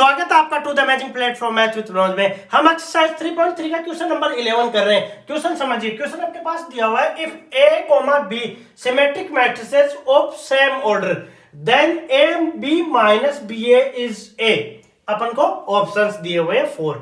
स्वागत है आपका to the amazing platform math with Manoj में। हम एक्सरसाइज 3.3 का क्वेश्चन नंबर 11 कर रहे हैं। क्वेश्चन समझिए। क्वेश्चन आपके पास दिया हुआ है, if A comma B symmetric matrices of same order then A B minus B A is A. अपन को ऑप्शंस दिए हुए हैं 4।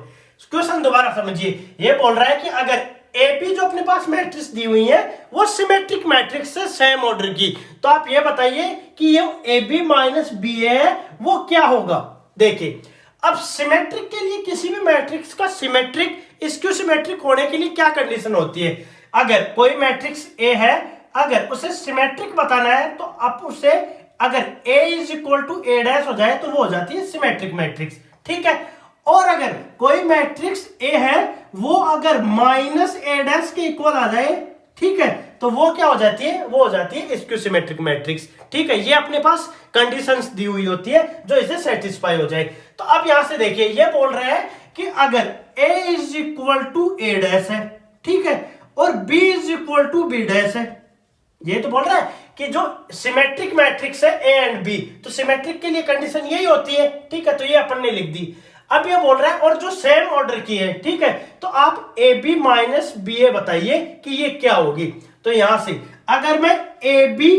क्वेश्चन दोबारा समझिए। ये बोल रहा है कि अगर एपी जो अपने पास मैट्रिक्स दी हुई है वो सिमेट्रिक मैट्रिक्स से सेम ऑर्डर की, तो आप ये बताइए कि ये ए बी माइनस बी ए है वो क्या होगा। देखिए, अब सिमेट्रिक के लिए किसी भी मैट्रिक्स का सिमेट्रिक स्क्यू सिमेट्रिक होने के लिए क्या कंडीशन होती है। अगर कोई मैट्रिक्स ए है, अगर उसे सिमेट्रिक बताना है तो आप उसे अगर A is equal to A dash हो जाए तो वो हो जाती है सिमेट्रिक मैट्रिक्स, ठीक है। और अगर कोई मैट्रिक्स ए है वो अगर माइनस ए डैश के इक्वल आ जाए, ठीक है, तो वो क्या हो जाती है, वो हो जाती है स्क्यू सिमेट्रिक मैट्रिक्स, ठीक है। ये अपने पास कंडीशंस दी हुई होती है जो इसे सेटिस्फाई हो जाए। तो अब यहां से देखिए, ये बोल रहे हैं कि अगर a is equal to A dash है, ठीक है, और b is equal to B dash है। ये तो बोल रहा है कि जो सिमेट्रिक मैट्रिक्स है a एंड b, तो सिमेट्रिक के लिए कंडीशन यही होती है, ठीक है। तो ये अपन ने लिख दी। अब ये बोल रहा है और जो सेम ऑर्डर की है, ठीक है, तो आप ए बी माइनस बी ए बताइए कि ये क्या होगी। तो यहां से अगर मैं ए बी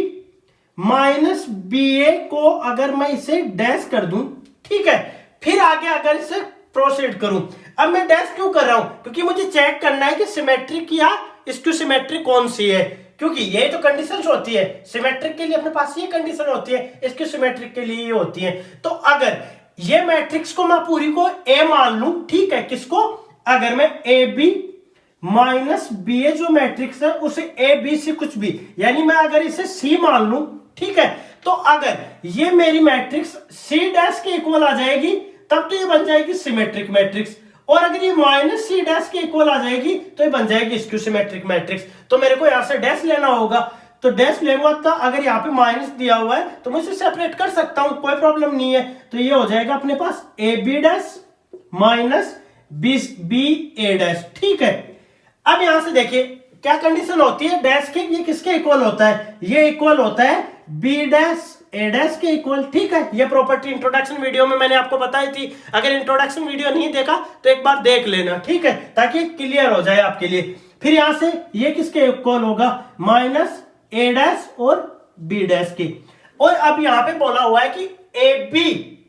माइनस बी ए को अगर मैं इसे डैश कर दूं, ठीक है, फिर आगे अगर इसे प्रोसीड करूं। अब मैं डैश क्यों कर रहा हूं, क्योंकि मुझे चेक करना है कि सिमेट्रिक या स्क्यू सिमेट्रिक कौन सी है, क्योंकि ये तो कंडीशंस होती है। सिमेट्रिक के लिए अपने पास ये कंडीशन होती है, स्क्यू सिमेट्रिक के लिए ये होती है। तो अगर ये मैट्रिक्स को मैं पूरी को ए मान लूं, ठीक है, किसको, अगर मैं ए बी माइनस बी ए जो मैट्रिक्स है उसे ए बी सी कुछ भी, यानी मैं अगर इसे सी मान लूं, ठीक है, तो अगर ये मेरी मैट्रिक्स सी डैश के इक्वल आ जाएगी तब तो ये बन जाएगी सिमेट्रिक मैट्रिक्स, और अगर ये माइनस सी डैश के इक्वल आ जाएगी तो ये बन जाएगी स्क्यू सिमेट्रिक मैट्रिक्स। तो मेरे को यहां से डैश लेना होगा, तो डैश लेगा तो अगर यहाँ पे माइनस दिया हुआ है तो मैं इसे सेपरेट कर सकता हूं, कोई प्रॉब्लम नहीं है। तो ये हो जाएगा अपने पास A B dash minus B A dash, ठीक है। अब यहां से देखिए क्या कंडीशन होती है डैश की, ये किसके इक्वल होता है, ये इक्वल होता है बी डैश ए डैश के इक्वल, ठीक है। ये प्रॉपर्टी इंट्रोडक्शन वीडियो में मैंने आपको बताई थी। अगर इंट्रोडक्शन वीडियो नहीं देखा तो एक बार देख लेना, ठीक है, ताकि क्लियर हो जाए आपके लिए। फिर यहां से ये किसके इक्वल होगा, माइनस ए डैश और बी डैश की। और अब यहां पे बोला हुआ है कि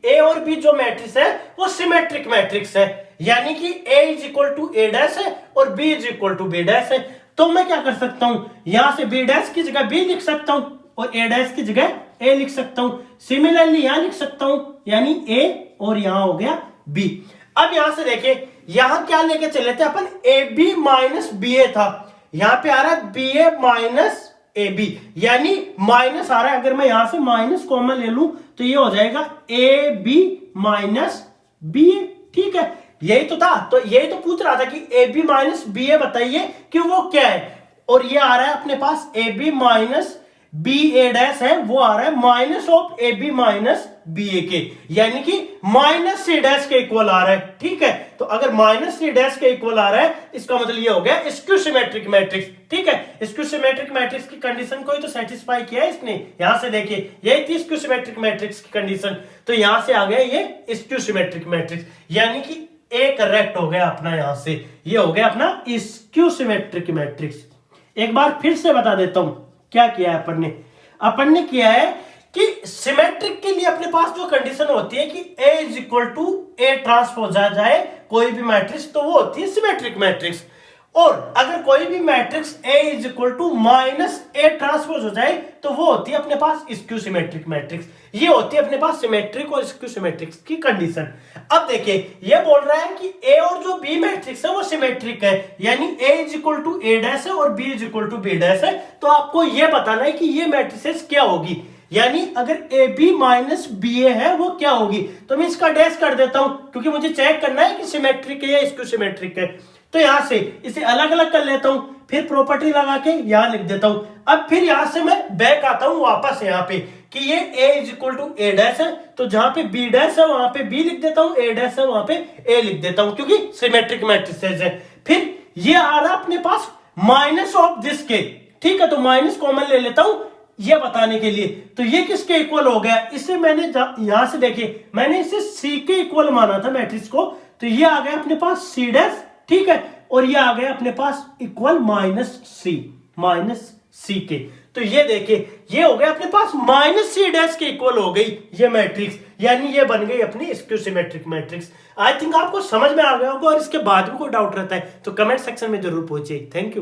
ए और बी जो मैट्रिक्स है वो सिमेट्रिक मैट्रिक्स है, यानी कि A is equal to A dash है और B is equal to B dash है। तो मैं क्या कर सकता हूं, यहां से बी डैश की जगह बी लिख सकता हूं और ए डैश की जगह ए लिख सकता हूं। सिमिलरली यहां लिख सकता हूं, यानी ए और यहां हो गया बी। अब यहां से देखिए, यहां क्या लेके चले थे अपन, A B minus B A था, यहां पे आ रहा है B A minus A B, यानी माइनस आ रहा है। अगर मैं यहां से माइनस कॉमन ले लूं तो ये हो जाएगा ए बी माइनस बी ए, ठीक है। यही तो था, तो यही तो पूछ रहा था कि ए बी माइनस बी ए बताइए कि वो क्या है। और ये आ रहा है अपने पास A B minus B A dash है, वो आ रहा है minus of A B minus B A के, यानी कि माइनस सी डैश के इक्वल आ रहा है, ठीक है। तो अगर माइनस सी डैश के इक्वल आ रहा है इसका मतलब ये हो गया स्क्यू सिमेट्रिक मैट्रिक्स, ठीक है। स्क्यू सिमेट्रिक मैट्रिक्स की कंडीशन को ही तो सेटिस्फाई किया है इसने। यहां से देखिए यही थी स्क्यू सिमेट्रिक मैट्रिक्स की कंडीशन, तो यहां से आ गया ये स्क्यू सिमेट्रिक मैट्रिक्स, यानी कि ए करेक्ट हो गया अपना। यहां से ये हो गया अपना स्क्यू सिमेट्रिक मैट्रिक्स। एक बार फिर से बता देता हूं क्या किया है अपन ने किया है कि सिमेट्रिक के लिए अपने पास जो कंडीशन होती है कि A is equal to A transpose आ जाए कोई भी मैट्रिक्स, तो वो होती है सिमेट्रिक मैट्रिक्स। और अगर कोई भी matrix A is equal to minus A transpose हो जाए तो वो होती है अपने पास स्क्यू सिमेट्रिक मैट्रिक्स। ये होती है अपने पास सिमेट्रिक और स्क्यू सिमेट्रिक्स की कंडीशन। अब देखिए, ये बोल रहा है कि ए और जो बी मैट्रिक्स है वो सिमेट्रिक है, यानी A is equal to A dash है और B is equal to B dash है। तो आपको ये बताना है कि ये मैट्रिसेस क्या होगी, यानी अगर ए बी माइनस बी ए है वो क्या होगी। तो मैं इसका डैश कर देता हूं क्योंकि मुझे चेक करना है कि सिमेट्रिक है या स्क्यू सिमेट्रिक है। तो यहां से इसे अलग अलग कर लेता हूं, फिर प्रॉपर्टी लगा के यहां लिख देता हूं। अब फिर यहां से मैं बैक आता हूं वापस यहाँ पे कि ये a is equal to A dash है, तो जहां पे b डैश है वहां पे b लिख देता हूं, a डैश है वहां पे a लिख देता हूं, क्योंकि सिमेट्रिक मैट्रिसेस है। फिर ये आ रहा अपने पास माइनस ऑफ दिस के, ठीक है, तो माइनस कॉमन ले लेता हूं, ये बताने के लिए। तो ये किसके इक्वल हो गया, इसे मैंने यहां से देखिए मैंने इसे सी के इक्वल माना था मैट्रिक्स को, तो ये आ गया अपने पास सी डैश, ठीक है, और ये आ गया अपने पास इक्वल माइनस सी के। तो ये देखिए ये हो गया अपने पास माइनस सी डैश के इक्वल हो गई ये मैट्रिक्स, यानी ये बन गई अपनी skew symmetric matrix. I think आपको समझ में आ गया होगा, और इसके बाद भी कोई डाउट रहता है तो कमेंट सेक्शन में जरूर पूछिए। Thank you.